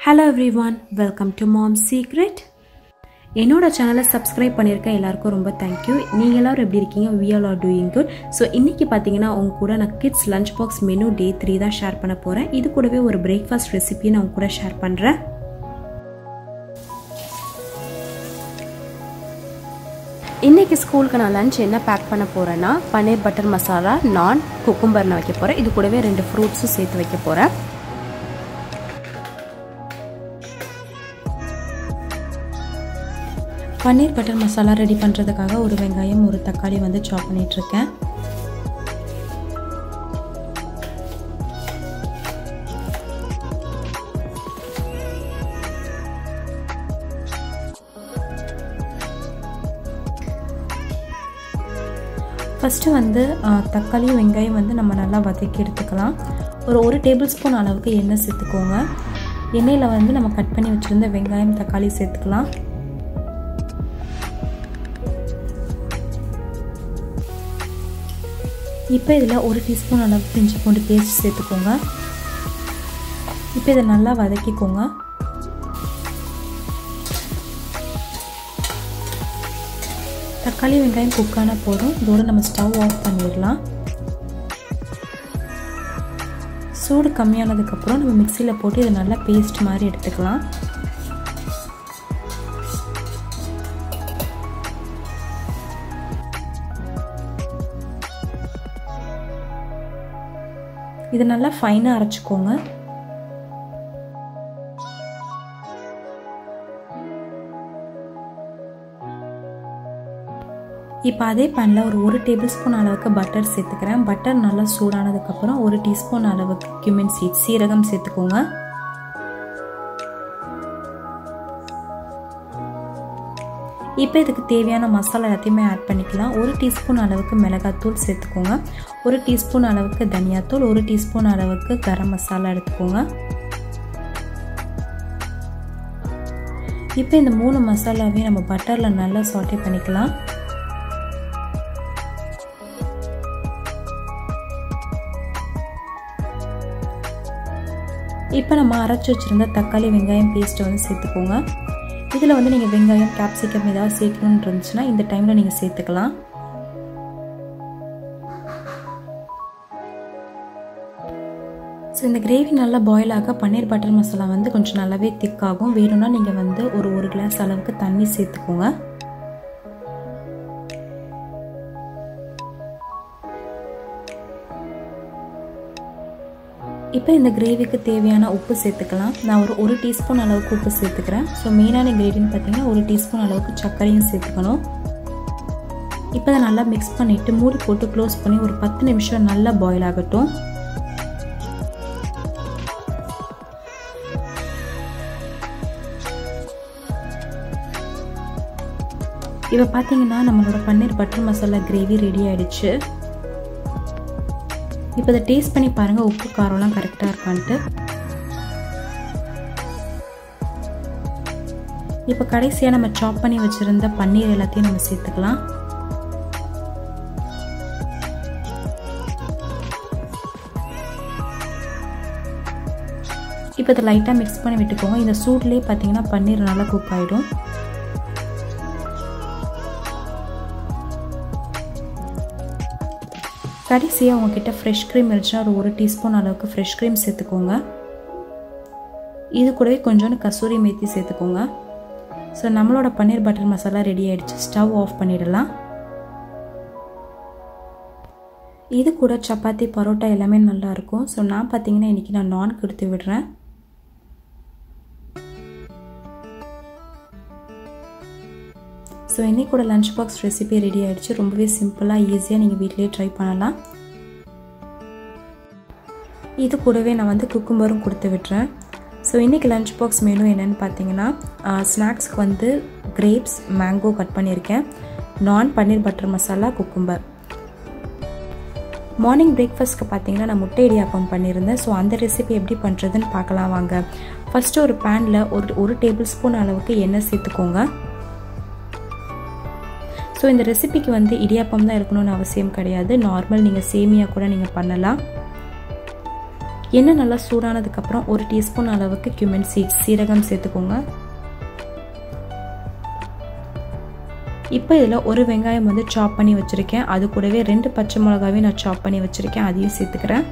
Hello everyone, welcome to Mom's Secret. என்னோட சேனலை subscribe பண்ணிருக்க எல்லாருக்கும் ரொம்ப thank you. நீங்க எல்லாரும் எப்படி இருக்கீங்க? We all are doing good. So இன்னைக்கு பாத்தீங்கன்னா உங்க கூட நான் kids lunch box menu day 3 தான் ஷேர் பண்ண போறேன். இது கூடவே ஒரு breakfast recipe நான் உங்க கூட ஷேர் பண்றேன். இன்னைக்கு ஸ்கூலுக்கு நான் லஞ்ச் என்ன பேக் பண்ண போறேன்னா பனீர் பட்டர் மசாலா, நான், குக்கும்பர் நான் வைக்க போறேன். இது கூடவே 2 ஃப்ரூட்ஸும் சேர்த்து வைக்க போறேன். பன்னீர் பட்டர் மசாலா ரெடி பண்ணுறதுக்காக ஒரு வெங்காயம் ஒரு தக்காளி வந்து சாப் பண்ணிகிட்ருக்கேன். ஃபஸ்ட்டு வந்து தக்காளியும் வெங்காயம் வந்து நம்ம நல்லா வதக்கி எடுத்துக்கலாம். ஒரு டேபிள் ஸ்பூன் அளவுக்கு எண்ணெய் சேர்த்துக்கோங்க. எண்ணெயில் வந்து நம்ம கட் பண்ணி வச்சுருந்த வெங்காயம் தக்காளி சேர்த்துக்கலாம். இப்போ இதில் 1 டீஸ்பூன் அளவுக்கு இஞ்சி பூண்டு பேஸ்ட் சேர்த்துக்கோங்க. இப்போ இதை நல்லா வதக்கிக்கோங்க. தக்காளி வெங்காயம் குக்கான போதும். இதோடு நம்ம ஸ்டவ் ஆஃப் பண்ணிடலாம். சூடு கம்மியானதுக்கப்புறம் நம்ம மிக்சியில் போட்டு இதை நல்லா பேஸ்ட் மாதிரி எடுத்துக்கலாம். இது நல்லா ஃபைனாக அரைச்சிக்கோங்க. இப்போ அதே பேனில் ஒரு டேபிள் ஸ்பூன் அளவுக்கு பட்டர் சேர்த்துக்கிறேன். பட்டர் நல்லா சூடானதுக்கப்புறம் 1 டீஸ்பூன் அளவுக்கு cumin seeds சீரகம் சேர்த்துக்கோங்க. இப்போ இதுக்கு தேவையான மசாலா எல்லாத்தையுமே ஆட் பண்ணிக்கலாம். 1 டீஸ்பூன் அளவுக்கு மிளகாத்தூள் சேர்த்துக்கோங்க. 1 டீஸ்பூன் அளவுக்கு தனியாத்தூள், 1 டீஸ்பூன் அளவுக்கு கரம் மசாலா எடுத்துக்கோங்க. இப்போ இந்த 3 மசாலாவையும் நம்ம பட்டரில் நல்லா சாட்டே பண்ணிக்கலாம். இப்போ நம்ம அரைச்சி வச்சுருந்த தக்காளி வெங்காயம் பேஸ்ட்டை வந்து சேர்த்துக்கோங்க. இதில் வந்து நீங்கள் வெங்காயம் கேப்சிகம் ஏதாவது சேர்க்கணுன்னு இருந்துச்சுன்னா இந்த டைமில் நீங்கள் சேர்த்துக்கலாம். ஸோ இந்த கிரேவி நல்லா பாயில் ஆக பன்னீர் பட்டர் மசாலா வந்து கொஞ்சம் நல்லாவே திக்காகும். வேணும்னா நீங்கள் வந்து ஒரு கிளாஸ் அளவுக்கு தண்ணி சேர்த்துக்கோங்க. இப்போ இந்த கிரேவிக்கு தேவையான உப்பு சேர்த்துக்கலாம். நான் ஒரு டீஸ்பூன் அளவுக்கு உப்பு சேர்த்துக்கிறேன். ஸோ மெயினான கிரேவின்னு பார்த்தீங்கன்னா 1 டீஸ்பூன் அளவுக்கு சர்க்கரையும் சேர்த்துக்கணும். இப்போ அதை நல்லா மிக்ஸ் பண்ணிவிட்டு மூடி போட்டு க்ளோஸ் பண்ணி ஒரு 10 நிமிஷம் நல்லா பாயில் ஆகட்டும். இப்போ பார்த்தீங்கன்னா நம்மளோட பன்னீர் பட்டர் மசாலா கிரேவி ரெடி ஆகிடுச்சு. இப்போ இதை டேஸ்ட் பண்ணி பாருங்கள், உப்பு காரம்லாம் கரெக்டாக இருக்கான்ட்டு. இப்போ கடைசியாக நம்ம சாப் பண்ணி வச்சுருந்த பன்னீர் எல்லாத்தையும் நம்ம சேர்த்துக்கலாம். இப்போ இதை லைட்டாக மிக்ஸ் பண்ணி விட்டுக்கோங்க. இந்த சூட்லேயே பார்த்தீங்கன்னா பன்னீர் நல்லா குக் ஆகிடும். கடைசியாக உங்ககிட்ட ஃப்ரெஷ் க்ரீம் இருந்துச்சுன்னா ஒரு டீஸ்பூன் அளவுக்கு ஃப்ரெஷ் க்ரீம் சேர்த்துக்கோங்க. இது கூடவே கொஞ்சோண்டு கசூரி மேத்தி சேர்த்துக்கோங்க. ஸோ நம்மளோட பன்னீர் பட்டர் மசாலா ரெடி ஆகிடுச்சு. ஸ்டவ் ஆஃப் பண்ணிடலாம். இது கூட சப்பாத்தி பரோட்டா எல்லாமே நல்லாயிருக்கும். ஸோ நான் பார்த்தீங்கன்னா இன்றைக்கி நான் நான் கொடுத்து விடுறேன். ஸோ இன்றைக்கி கூட லஞ்ச் பாக்ஸ் ரெசிபி ரெடி ஆகிடுச்சு. ரொம்பவே சிம்பிளாக ஈஸியாக நீங்கள் வீட்டிலே ட்ரை பண்ணலாம். இது கூடவே நான் வந்து குக்கும்பரும் கொடுத்து விட்டுறேன். ஸோ இன்றைக்கி லஞ்ச் பாக்ஸ் மெனு என்னென்னு பார்த்தீங்கன்னா ஸ்நாக்ஸ்க்கு வந்து கிரேப்ஸ், மேங்கோ கட் பண்ணியிருக்கேன், நான், பன்னீர் பட்டர் மசாலா, குக்கும்பர். மார்னிங் பிரேக்ஃபாஸ்ட்க்கு பார்த்தீங்கன்னா நான் முட்டை இடியாப்பம் பண்ணியிருந்தேன். ஸோ அந்த ரெசிபி எப்படி பண்ணுறதுன்னு பார்க்கலாம் வாங்க. ஃபஸ்ட்டு ஒரு பேனில் ஒரு டேபிள் ஸ்பூன் அளவுக்கு எண்ணெய் சேர்த்துக்கோங்க. ஸோ இந்த ரெசிபிக்கு வந்து இடியாப்பம் தான் இருக்கணும்னு அவசியம் கிடையாது. நார்மல் நீங்கள் சேமியா கூட நீங்கள் பண்ணலாம். எண்ணெய் நல்லா சூடானதுக்கப்புறம் 1 டீஸ்பூன் அளவுக்கு cumin seeds சீரகம் சேர்த்துக்கோங்க. இப்போ இதில் ஒரு வெங்காயம் வந்து சாப் பண்ணி வச்சுருக்கேன். அது கூடவே 2 பச்சை மிளகாவையும் நான் சாப் பண்ணி வச்சுருக்கேன். அதையும் சேர்த்துக்கிறேன்.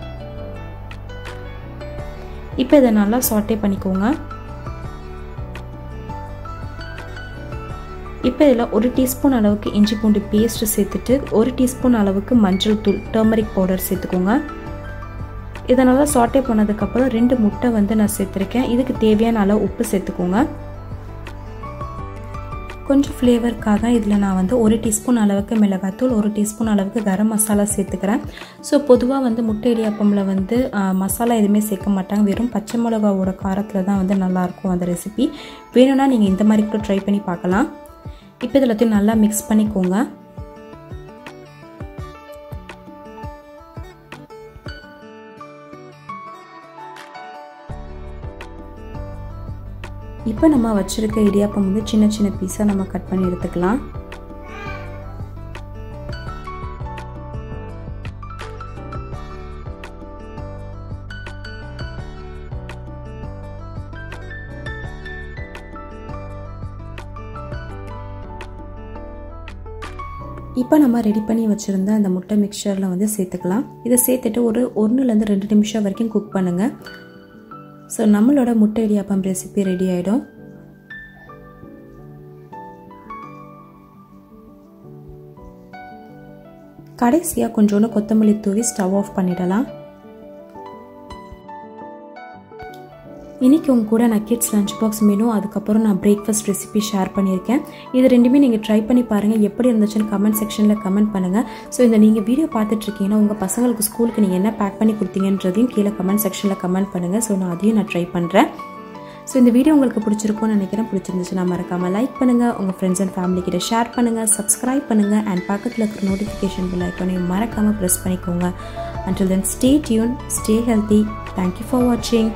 இப்போ இதை நல்லா சாட்டே பண்ணிக்கோங்க. இப்போ இதில் 1 டீஸ்பூன் அளவுக்கு இஞ்சி பூண்டு பேஸ்ட் சேர்த்துட்டு 1 டீஸ்பூன் அளவுக்கு மஞ்சள் தூள் டர்மரிக் பவுடர் சேர்த்துக்கோங்க. இதை நல்லா சாட்டே பண்ணதுக்கப்புறம் 2 முட்டை வந்து நான் சேர்த்துருக்கேன். இதுக்கு தேவையான அளவு உப்பு சேர்த்துக்கோங்க. கொஞ்சம் ஃப்ளேவருக்காக இதில் நான் வந்து 1 டீஸ்பூன் அளவுக்கு மிளகாய்த்தூள் 1 டீஸ்பூன் அளவுக்கு கரம் மசாலா சேர்த்துக்கிறேன். ஸோ பொதுவாக வந்து முட்டை இடியாப்பமில் வந்து மசாலா எதுவுமே சேர்க்க மாட்டாங்க. வெறும் பச்சை மிளகாவோட காரத்தில் தான் வந்து நல்லாயிருக்கும் அந்த ரெசிபி. வேணும்னா நீங்கள் இந்த மாதிரி கூட ட்ரை பண்ணி பார்க்கலாம். இப்போ இதில் எல்லாத்தையும் நல்லா மிக்ஸ் பண்ணிக்கோங்க. இப்போ நம்ம வச்சிருக்க இடியாப்பம் வந்து சின்ன சின்ன பீஸாக நம்ம கட் பண்ணி எடுத்துக்கலாம். இப்போ நம்ம ரெடி பண்ணி வச்சுருந்த அந்த முட்டை மிக்சரில் வந்து சேர்த்துக்கலாம். இதை சேர்த்துட்டு ஒரு 1லேருந்து 2 நிமிஷம் வரைக்கும் குக் பண்ணுங்கள். ஸோ நம்மளோட முட்டை இடியாப்பம் ரெசிபி ரெடி ஆகிடும். கடைசியாக கொஞ்சோண்டு கொத்தமல்லி தூவி ஸ்டவ் ஆஃப் பண்ணிடலாம். இன்றைக்கி உங்க கூட நான் கிட்ஸ் லஞ்ச் பாக்ஸ் மெனு அதுக்கப்புறம் நான் பிரேக்ஃபாஸ்ட் ரெசிபி ஷேர் பண்ணியிருக்கேன். இது ரெண்டுமே நீங்கள் ட்ரை பண்ணி பாருங்கள். எப்படி இருந்துச்சுன்னு கமெண்ட் செக்ஷனில் கமெண்ட் பண்ணுங்கள். ஸோ இந்த நீங்கள் வீடியோ பார்த்துட்ருக்கீங்கன்னா உங்கள் பசங்களுக்கு ஸ்கூலுக்கு நீங்கள் என்ன பேக் பண்ணி கொடுத்தீங்கன்றதையும் கீழே கமெண்ட் செக்ஷனில் கமெண்ட் பண்ணுங்கள். ஸோ நான் அதையும் நான் ட்ரை பண்ணுறேன். ஸோ இந்த வீடியோ உங்களுக்கு பிடிச்சிருக்கும்னு நினைக்கிறேன். பிடிச்சிருந்துச்சுன்னா மறக்காமல் லைக் பண்ணுங்கள், உங்கள் ஃப்ரெண்ட்ஸ் அண்ட் ஃபேமிலி கிட்ட ஷேர் பண்ணுங்கள், சப்ஸ்கிரைப் பண்ணுங்கள் அண்ட் பக்கத்தில் இருக்கிற நோட்டிஃபிகேஷன் பெல் ஐக்கானையும் மறக்காமல் ப்ரெஸ் பண்ணிக்கோங்க. Until then, stay tuned, stay healthy. Thank you for watching.